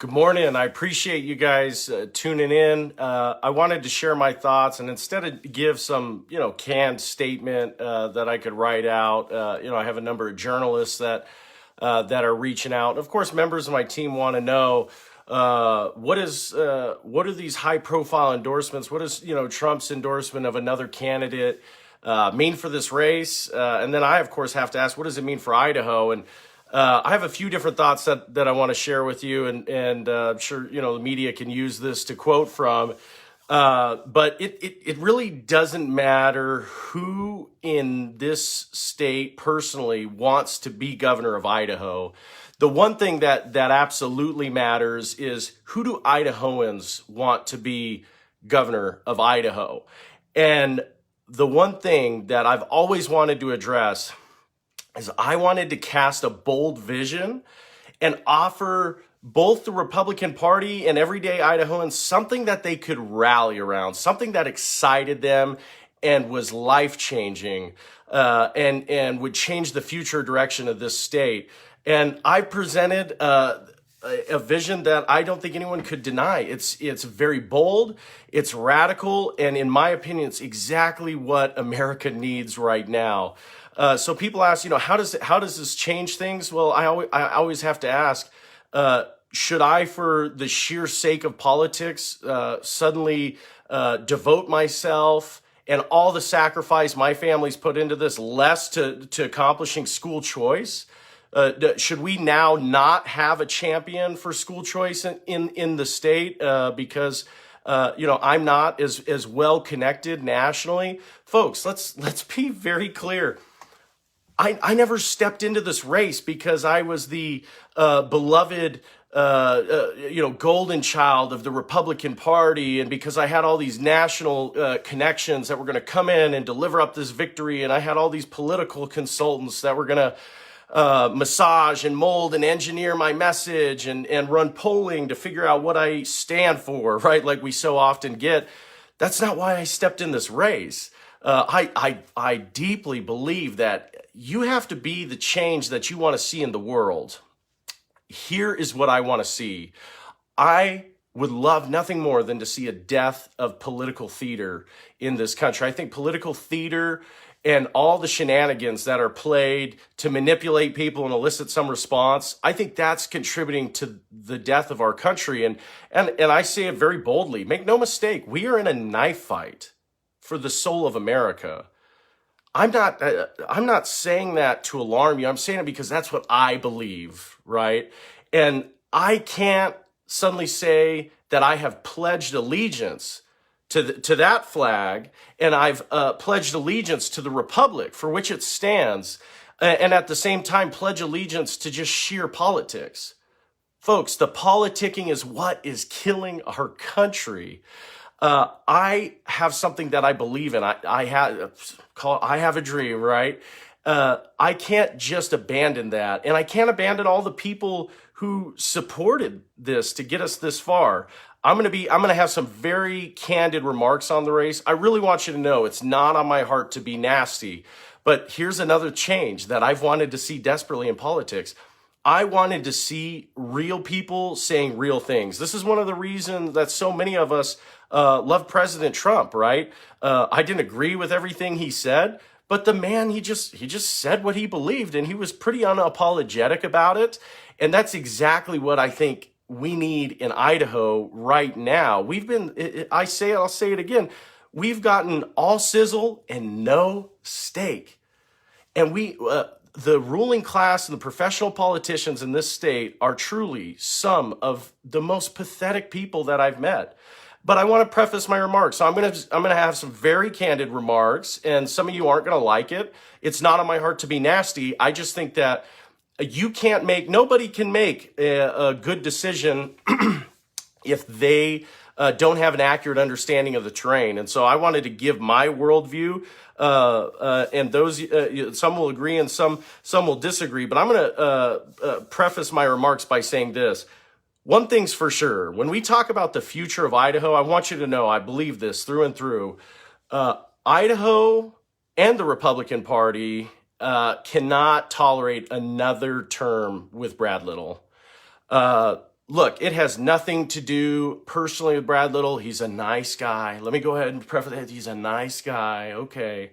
Good morning. I appreciate you guys tuning in. I wanted to share my thoughts, and instead of give some, canned statement that I could write out, I have a number of journalists that are reaching out. Of course, members of my team want to know what are these high-profile endorsements? What is Trump's endorsement of another candidate mean for this race? And then I, of course, have to ask, what does it mean for Idaho? And I have a few different thoughts that I want to share with you, and I'm sure the media can use this to quote from. But it really doesn't matter who in this state personally wants to be governor of Idaho. The one thing that absolutely matters is, who do Idahoans want to be governor of Idaho? And the one thing that I've always wanted to address is I wanted to cast a bold vision and offer both the Republican Party and everyday Idahoans something that they could rally around, something that excited them and was life-changing, and would change the future direction of this state. And I presented a vision that I don't think anyone could deny. It's very bold, it's radical, and in my opinion, it's exactly what America needs right now. So people ask, how does this change things? Well, I always have to ask, should I, for the sheer sake of politics, suddenly devote myself and all the sacrifice my family's put into this less to accomplishing school choice? Should we now not have a champion for school choice in the state because I'm not as well connected nationally? Folks, let's be very clear. I never stepped into this race because I was the beloved, golden child of the Republican Party, and because I had all these national connections that were going to come in and deliver up this victory, and I had all these political consultants that were going to massage and mold and engineer my message and run polling to figure out what I stand for, right? Like we so often get. That's not why I stepped in this race. I deeply believe that you have to be the change that you want to see in the world. Here is what I want to see. I would love nothing more than to see a death of political theater in this country. I think political theater and all the shenanigans that are played to manipulate people and elicit some response, I think that's contributing to the death of our country. And I say it very boldly. Make no mistake, we are in a knife fight for the soul of America. I'm not saying that to alarm you. I'm saying it because that's what I believe, right? And I can't suddenly say that I have pledged allegiance to that flag, and I've pledged allegiance to the republic for which it stands, and at the same time pledge allegiance to just sheer politics. Folks, the politicking is what is killing our country. I have something that I believe in. I have a dream, right? I can't just abandon that. And I can't abandon all the people who supported this to get us this far. I'm going to have some very candid remarks on the race. I really want you to know it's not on my heart to be nasty, but here's another change that I've wanted to see desperately in politics. I wanted to see real people saying real things. This is one of the reasons that so many of us love President Trump, right? I didn't agree with everything he said, but the man, he just said what he believed, and he was pretty unapologetic about it. And that's exactly what I think we need in Idaho right now. I'll say it again. We've gotten all sizzle and no steak. And the ruling class and the professional politicians in this state are truly some of the most pathetic people that I've met. But I want to preface my remarks. So I'm going to have some very candid remarks, and some of you aren't going to like it. It's not on my heart to be nasty. I just think that nobody can make a good decision if they don't have an accurate understanding of the terrain. And so I wanted to give my worldview, and those some will agree and some will disagree. But I'm going to preface my remarks by saying this. One thing's for sure. When we talk about the future of Idaho, I want you to know I believe this through and through. Idaho and the Republican Party cannot tolerate another term with Brad Little. look, it has nothing to do personally with Brad Little. He's a nice guy. Let me go ahead and preface that. He's a nice guy. Okay.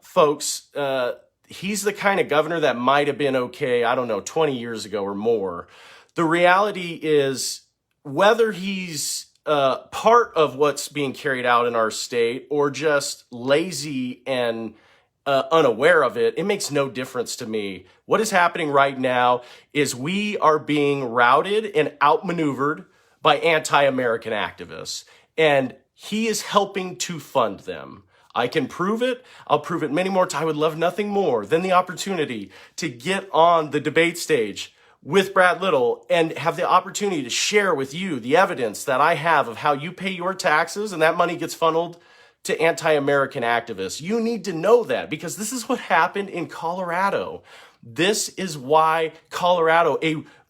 Folks, he's the kind of governor that might have been okay, I don't know, 20 years ago or more. The reality is, whether he's part of what's being carried out in our state or just lazy and unaware of it, it makes no difference to me. What is happening right now is we are being routed and outmaneuvered by anti-American activists, and he is helping to fund them. I can prove it. I'll prove it many more times. I would love nothing more than the opportunity to get on the debate stage with Brad Little and have the opportunity to share with you the evidence that I have of how you pay your taxes and that money gets funneled to anti-American activists. You need to know that, because this is what happened in Colorado. This is why Colorado,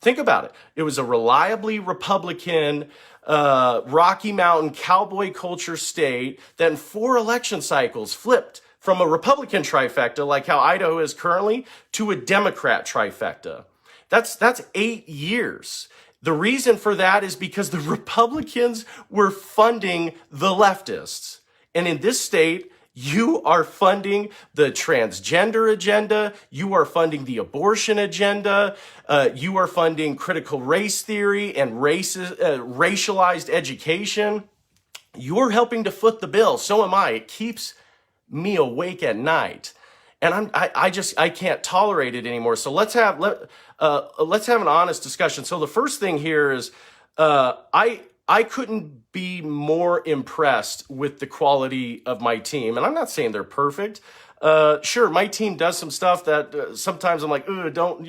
think about it. It was a reliably Republican, Rocky Mountain cowboy culture state that in 4 election cycles flipped from a Republican trifecta, like how Idaho is currently, to a Democrat trifecta. That's 8 years. The reason for that is because the Republicans were funding the leftists. And in this state, you are funding the transgender agenda. You are funding the abortion agenda. You are funding critical race theory and racialized education. You're helping to foot the bill. So am I. It keeps me awake at night. And I can't tolerate it anymore. So let's have an honest discussion. So the first thing here is, I couldn't be more impressed with the quality of my team. And I'm not saying they're perfect. Sure, my team does some stuff that sometimes I'm like, don't,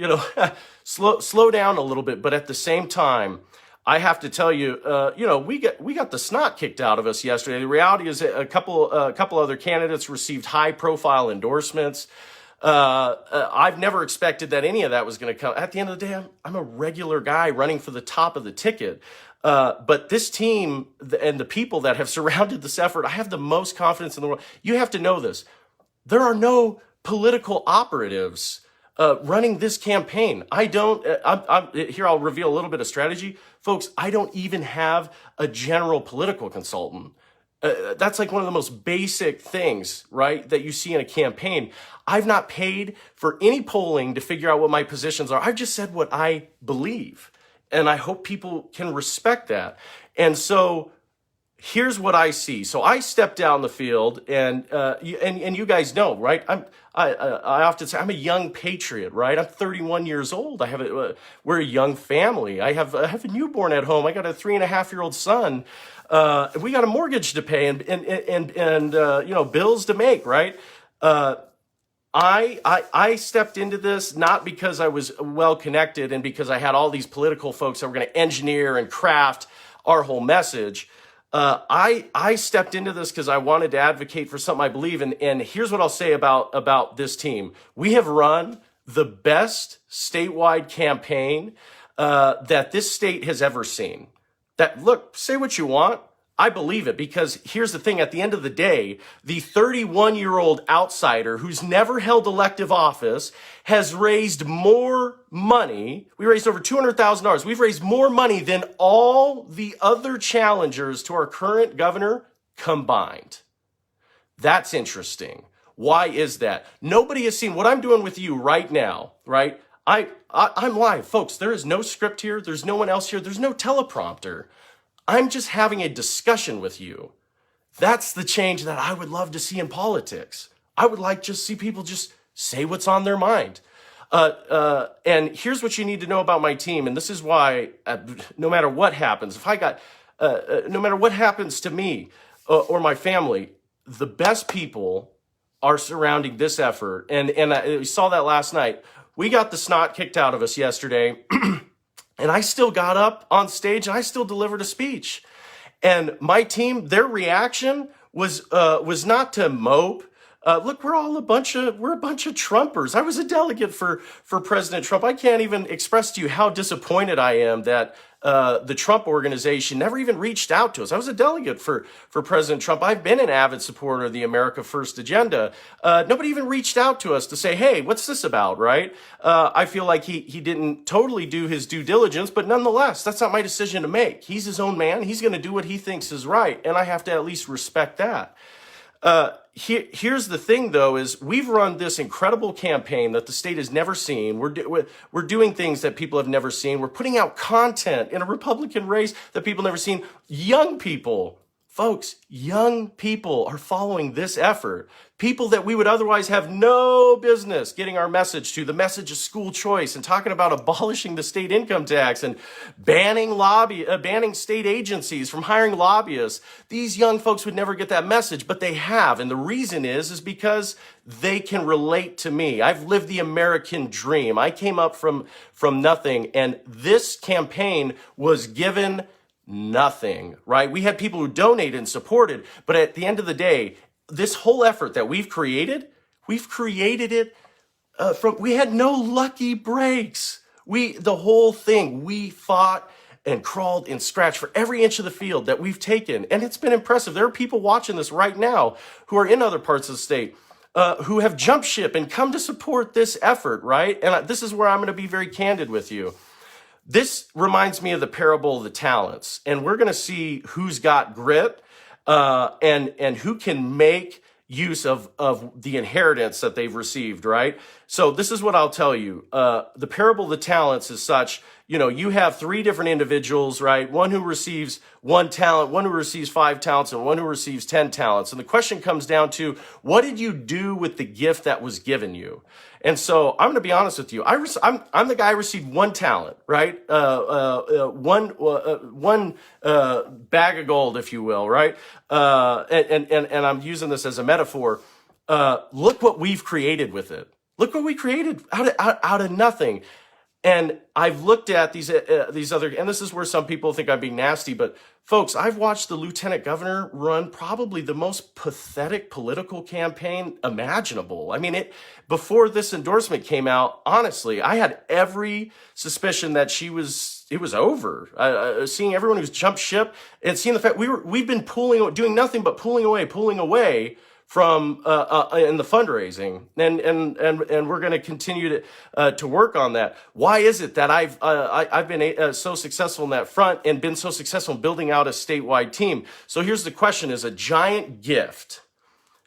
slow down a little bit. But at the same time, I have to tell you, we got the snot kicked out of us yesterday. The reality is a couple other candidates received high profile endorsements. I've never expected that any of that was going to come. At the end of the day, I'm a regular guy running for the top of the ticket. But this team and the people that have surrounded this effort, I have the most confidence in the world. You have to know this. There are no political operatives running this campaign. Here I'll reveal a little bit of strategy. Folks, I don't even have a general political consultant. That's like one of the most basic things, right, that you see in a campaign. I've not paid for any polling to figure out what my positions are. I've just said what I believe. And I hope people can respect that. And so here's what I see. So I step down the field, and you guys know, right? I often say I'm a young patriot, right? I'm 31 years old. We're a young family. I have a newborn at home. I got a 3.5-year-old son. We got a mortgage to pay and bills to make, right? I stepped into this not because I was well connected and because I had all these political folks that were going to engineer and craft our whole message. I stepped into this because I wanted to advocate for something I believe in. And here's what I'll say about this team. We have run the best statewide campaign that this state has ever seen. Look, say what you want. I believe it, because here's the thing. At the end of the day, the 31-year-old outsider who's never held elective office has raised more money. We raised over $200,000. We've raised more money than all the other challengers to our current governor combined. That's interesting. Why is that? Nobody has seen what I'm doing with you right now, right? I'm live. Folks, there is no script here. There's no one else here. There's no teleprompter. I'm just having a discussion with you. That's the change that I would love to see in politics. I would like to see people just say what's on their mind. And here's what you need to know about my team. And this is why, no matter what happens, no matter what happens to me or my family, the best people are surrounding this effort. And we saw that last night. We got the snot kicked out of us yesterday. And I still got up on stage and I still delivered a speech. And my team, their reaction was not to mope. Look, we're a bunch of Trumpers. I was a delegate for President Trump. I can't even express to you how disappointed I am that the Trump organization never even reached out to us. I was a delegate for President Trump. I've been an avid supporter of the America First agenda. Nobody even reached out to us to say, hey, what's this about, right? I feel like he didn't totally do his due diligence, but nonetheless, that's not my decision to make. He's his own man. He's going to do what he thinks is right, and I have to at least respect that. Here's the thing, though, is we've run this incredible campaign that the state has never seen. We're doing things that people have never seen. We're putting out content in a Republican race that people never seen. Young people, folks, young people are following this effort. People that we would otherwise have no business getting our message to, the message of school choice and talking about abolishing the state income tax and banning state agencies from hiring lobbyists. These young folks would never get that message, but they have. And the reason is because they can relate to me. I've lived the American dream. I came up from nothing, and this campaign was given nothing, right? We had people who donated and supported, but at the end of the day, this whole effort that we've created it we had no lucky breaks. The whole thing, we fought and crawled and scratched for every inch of the field that we've taken. And it's been impressive. There are people watching this right now who are in other parts of the state who have jumped ship and come to support this effort, right? And this is where I'm going to be very candid with you. This reminds me of the parable of the talents, and we're going to see who's got grit and who can make use of the inheritance that they've received, right? So this is what I'll tell you. The parable of the talents is such, you have three different individuals, right? One who receives 1 talent, one who receives 5 talents, and one who receives 10 talents. And the question comes down to, what did you do with the gift that was given you? And so I'm going to be honest with you. I'm the guy who received 1 talent, right? One bag of gold, if you will, right? And I'm using this as a metaphor. Look what we've created with it. Look what we created out of nothing. And I've looked at these other, and this is where some people think I'm being nasty, but folks, I've watched the lieutenant governor run probably the most pathetic political campaign imaginable. I mean, before this endorsement came out, honestly, I had every suspicion that it was over. Seeing everyone who's jumped ship and seeing the fact we've been doing nothing but pulling away from in the fundraising, and we're going to continue to work on that. Why is it that I've been so successful in that front and been so successful in building out a statewide team? So here's the question: is a giant gift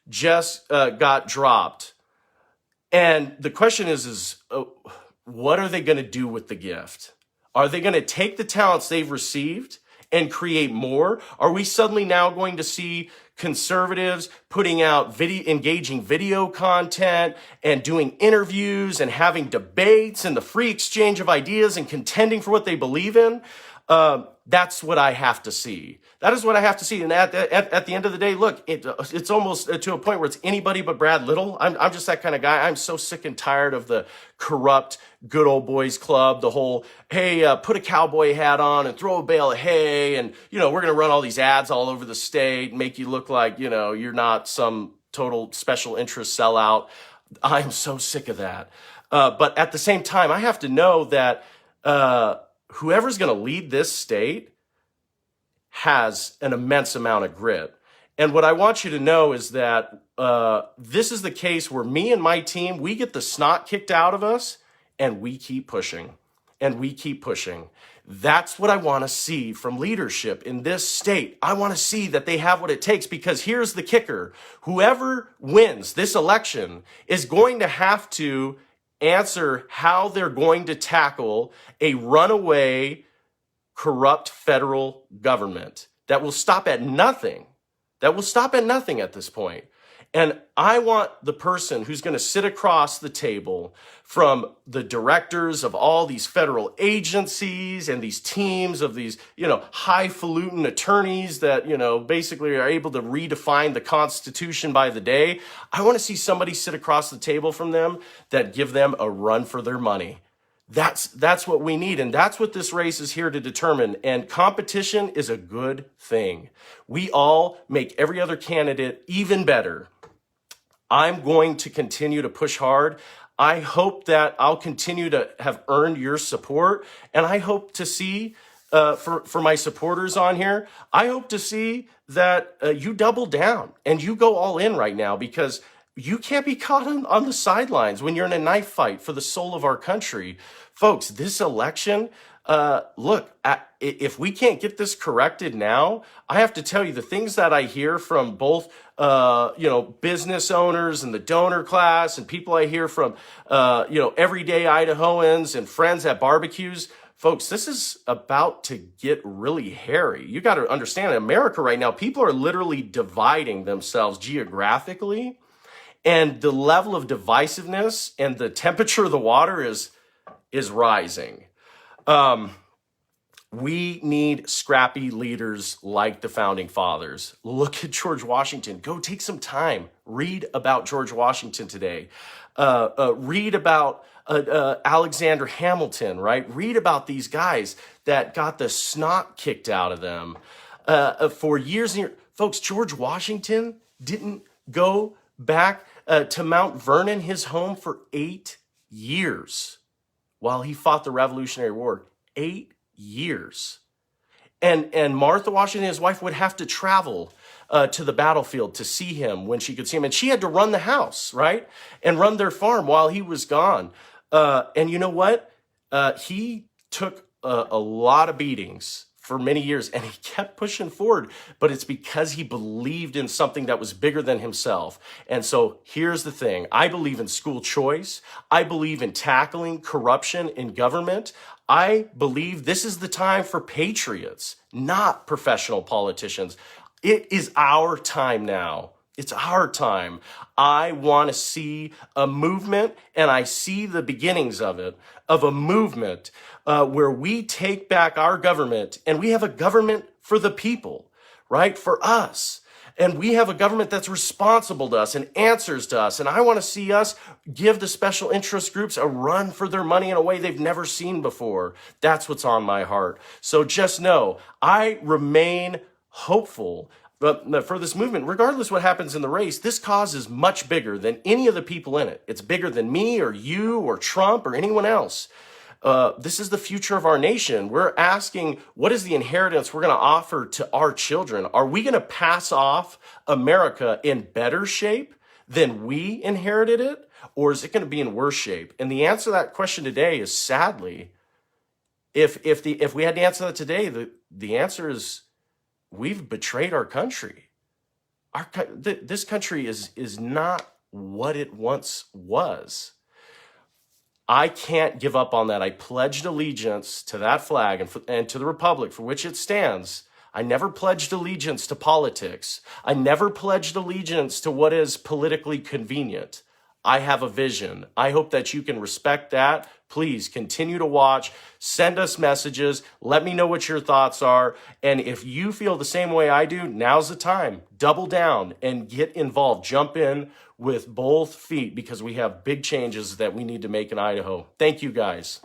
just got dropped, and the question is what are they going to do with the gift? Are they going to take the talents they've received and create more? Are we suddenly now going to see conservatives putting out engaging video content and doing interviews and having debates and the free exchange of ideas and contending for what they believe in? That's what I have to see. That is what I have to see. And at the end of the day, look, it's almost to a point where it's anybody but Brad Little. I'm just that kind of guy. I'm so sick and tired of the corrupt good old boys club, the whole, hey, put a cowboy hat on and throw a bale of hay. And, we're going to run all these ads all over the state and make you look like, you're not some total special interest sellout. I'm so sick of that. But at the same time, I have to know that whoever's going to lead this state has an immense amount of grit. And what I want you to know is that this is the case where me and my team, we get the snot kicked out of us and we keep pushing and we keep pushing. That's what I want to see from leadership in this state. I want to see that they have what it takes, because here's the kicker. Whoever wins this election is going to have to answer how they're going to tackle a runaway, corrupt federal government that will stop at nothing. That will stop at nothing at this point. And I want the person who's going to sit across the table from the directors of all these federal agencies and these teams of these, highfalutin attorneys that, basically are able to redefine the Constitution by the day. I want to see somebody sit across the table from them that give them a run for their money. That's what we need, and that's what this race is here to determine. And competition is a good thing. We all make every other candidate even better. I'm going to continue to push hard. I hope that I'll continue to have earned your support, and I hope to see for my supporters on here, I hope to see that you double down and you go all in right now, because you can't be caught on the sidelines when you're in a knife fight for the soul of our country. Folks, this election, look, if we can't get this corrected now, I have to tell you the things that I hear from both, business owners and the donor class, and people I hear from, everyday Idahoans and friends at barbecues. Folks, this is about to get really hairy. You got to understand, in America right now, people are literally dividing themselves geographically, and the level of divisiveness and the temperature of the water is rising. We need scrappy leaders like the founding fathers. Look at George Washington. Go take some time. Read about George Washington today. Read about Alexander Hamilton, right? Read about these guys that got the snot kicked out of them for years and years. Folks, George Washington didn't go back to Mount Vernon, his home, for 8 years while he fought the Revolutionary War. 8 years. And Martha Washington, his wife, would have to travel to the battlefield to see him when she could see him. And she had to run the house, right? And run their farm while he was gone. And you know what? He took a lot of beatings for many years, and he kept pushing forward, but it's because he believed in something that was bigger than himself. And so here's the thing. I believe in school choice. I believe in tackling corruption in government. I believe this is the time for patriots, not professional politicians. It is our time now. It's our time. I want to see a movement, and I see the beginnings of it, of a movement where we take back our government, and we have a government for the people, right? For us. And we have a government that's responsible to us and answers to us. And I want to see us give the special interest groups a run for their money in a way they've never seen before. That's what's on my heart. So just know, I remain hopeful. But for this movement, regardless what happens in the race, this cause is much bigger than any of the people in it. It's bigger than me or you or Trump or anyone else. This is the future of our nation. We're asking, what is the inheritance we're going to offer to our children? Are we going to pass off America in better shape than we inherited it? Or is it going to be in worse shape? And the answer to that question today is, sadly, if we had to answer that today, the answer is, we've betrayed our country. This country is not what it once was. I can't give up on that. I pledged allegiance to that flag and to the republic for which it stands. I never pledged allegiance to politics. I never pledged allegiance to what is politically convenient. I have a vision. I hope that you can respect that. Please continue to watch. Send us messages. Let me know what your thoughts are. And if you feel the same way I do, now's the time. Double down and get involved. Jump in with both feet, because we have big changes that we need to make in Idaho. Thank you, guys.